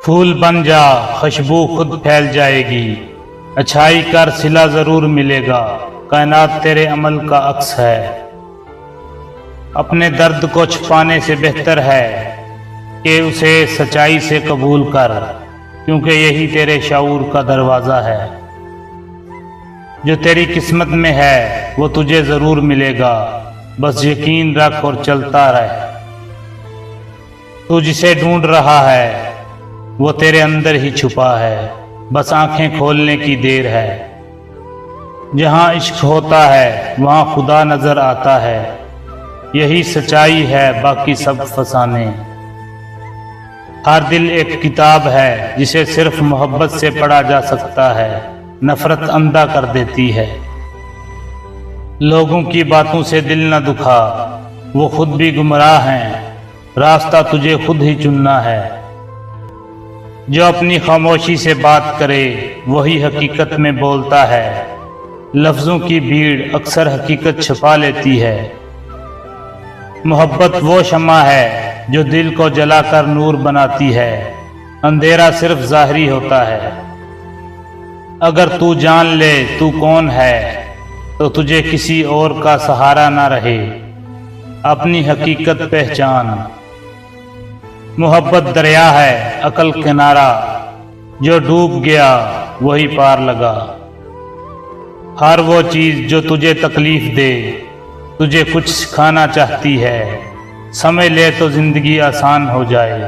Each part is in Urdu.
پھول بن جا، خوشبو خود پھیل جائے گی، اچھائی کر صلہ ضرور ملے گا، کائنات تیرے عمل کا عکس ہے۔ اپنے درد کو چھپانے سے بہتر ہے کہ اسے سچائی سے قبول کر، کیونکہ یہی تیرے شعور کا دروازہ ہے۔ جو تیری قسمت میں ہے وہ تجھے ضرور ملے گا، بس یقین رکھ اور چلتا رہ۔ تو جسے ڈھونڈ رہا ہے وہ تیرے اندر ہی چھپا ہے، بس آنکھیں کھولنے کی دیر ہے۔ جہاں عشق ہوتا ہے وہاں خدا نظر آتا ہے، یہی سچائی ہے باقی سب فسانے۔ ہر دل ایک کتاب ہے جسے صرف محبت سے پڑھا جا سکتا ہے، نفرت اندھا کر دیتی ہے۔ لوگوں کی باتوں سے دل نہ دکھا، وہ خود بھی گمراہ ہیں، راستہ تجھے خود ہی چننا ہے۔ جو اپنی خاموشی سے بات کرے وہی حقیقت میں بولتا ہے، لفظوں کی بھیڑ اکثر حقیقت چھپا لیتی ہے۔ محبت وہ شمع ہے جو دل کو جلا کر نور بناتی ہے، اندھیرا صرف ظاہری ہوتا ہے۔ اگر تو جان لے تو کون ہے تو تجھے کسی اور کا سہارا نہ رہے، اپنی حقیقت پہچان۔ محبت دریا ہے، عقل کنارہ، جو ڈوب گیا وہی پار لگا۔ ہر وہ چیز جو تجھے تکلیف دے تجھے کچھ سکھانا چاہتی ہے، سمجھ لے تو زندگی آسان ہو جائے۔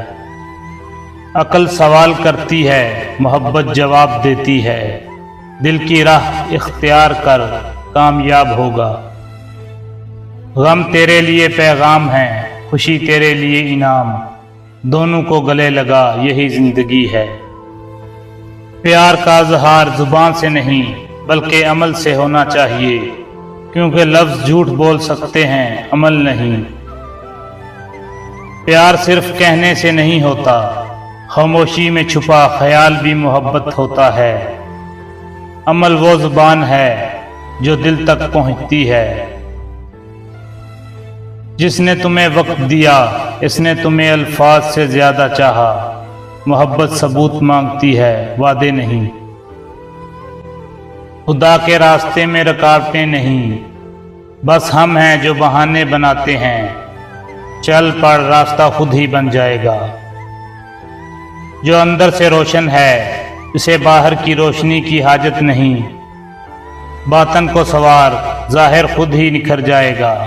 عقل سوال کرتی ہے، محبت جواب دیتی ہے، دل کی راہ اختیار کر کامیاب ہوگا۔ غم تیرے لیے پیغام ہے، خوشی تیرے لیے انعام، دونوں کو گلے لگا یہی زندگی ہے۔ پیار کا اظہار زبان سے نہیں بلکہ عمل سے ہونا چاہیے، کیونکہ لفظ جھوٹ بول سکتے ہیں عمل نہیں۔ پیار صرف کہنے سے نہیں ہوتا، خاموشی میں چھپا خیال بھی محبت ہوتا ہے۔ عمل وہ زبان ہے جو دل تک پہنچتی ہے۔ جس نے تمہیں وقت دیا اس نے تمہیں الفاظ سے زیادہ چاہا، محبت ثبوت مانگتی ہے وعدے نہیں۔ خدا کے راستے میں رکاوٹیں نہیں، بس ہم ہیں جو بہانے بناتے ہیں، چل پڑ راستہ خود ہی بن جائے گا۔ جو اندر سے روشن ہے اسے باہر کی روشنی کی حاجت نہیں، باطن کو سوار ظاہر خود ہی نکھر جائے گا۔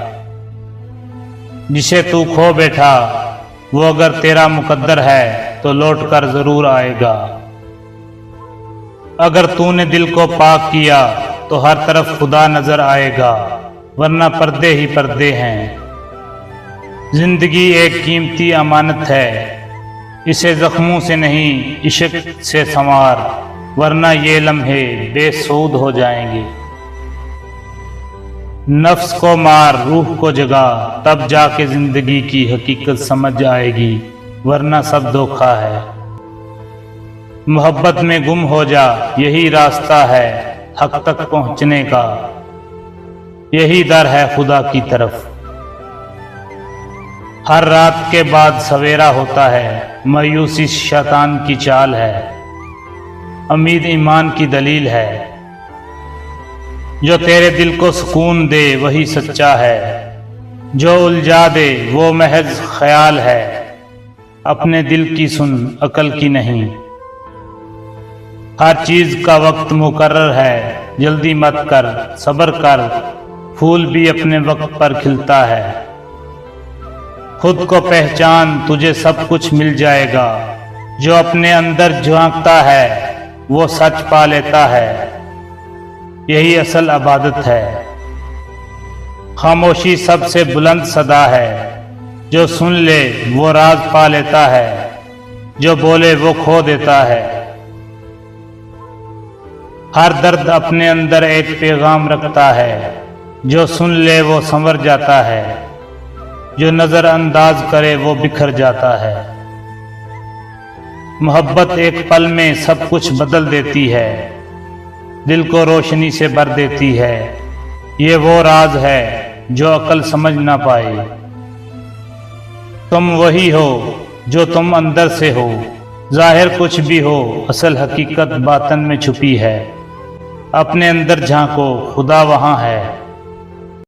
جسے تو کھو بیٹھا وہ اگر تیرا مقدر ہے تو لوٹ کر ضرور آئے گا۔ اگر تو نے دل کو پاک کیا تو ہر طرف خدا نظر آئے گا، ورنہ پردے ہی پردے ہیں۔ زندگی ایک قیمتی امانت ہے، اسے زخموں سے نہیں عشق سے سنوار، ورنہ یہ لمحے بے سود ہو جائیں گے۔ نفس کو مار روح کو جگا، تب جا کے زندگی کی حقیقت سمجھ آئے گی، ورنہ سب دھوکا ہے۔ محبت میں گم ہو جا، یہی راستہ ہے حق تک پہنچنے کا، یہی در ہے خدا کی طرف۔ ہر رات کے بعد سویرا ہوتا ہے، مایوسی شیطان کی چال ہے، امید ایمان کی دلیل ہے۔ جو تیرے دل کو سکون دے وہی سچا ہے، جو الجھا دے وہ محض خیال ہے۔ اپنے دل کی سن عقل کی نہیں، ہر چیز کا وقت مقرر ہے، جلدی مت کر صبر کر، پھول بھی اپنے وقت پر کھلتا ہے۔ خود کو پہچان تجھے سب کچھ مل جائے گا، جو اپنے اندر جھانکتا ہے وہ سچ پا لیتا ہے، یہی اصل عبادت ہے۔ خاموشی سب سے بلند صدا ہے، جو سن لے وہ راز پا لیتا ہے، جو بولے وہ کھو دیتا ہے۔ ہر درد اپنے اندر ایک پیغام رکھتا ہے، جو سن لے وہ سنور جاتا ہے، جو نظر انداز کرے وہ بکھر جاتا ہے۔ محبت ایک پل میں سب کچھ بدل دیتی ہے، دل کو روشنی سے بھر دیتی ہے، یہ وہ راز ہے جو عقل سمجھ نہ پائے۔ تم وہی ہو جو تم اندر سے ہو، ظاہر کچھ بھی ہو اصل حقیقت باطن میں چھپی ہے، اپنے اندر جھانکو خدا وہاں ہے۔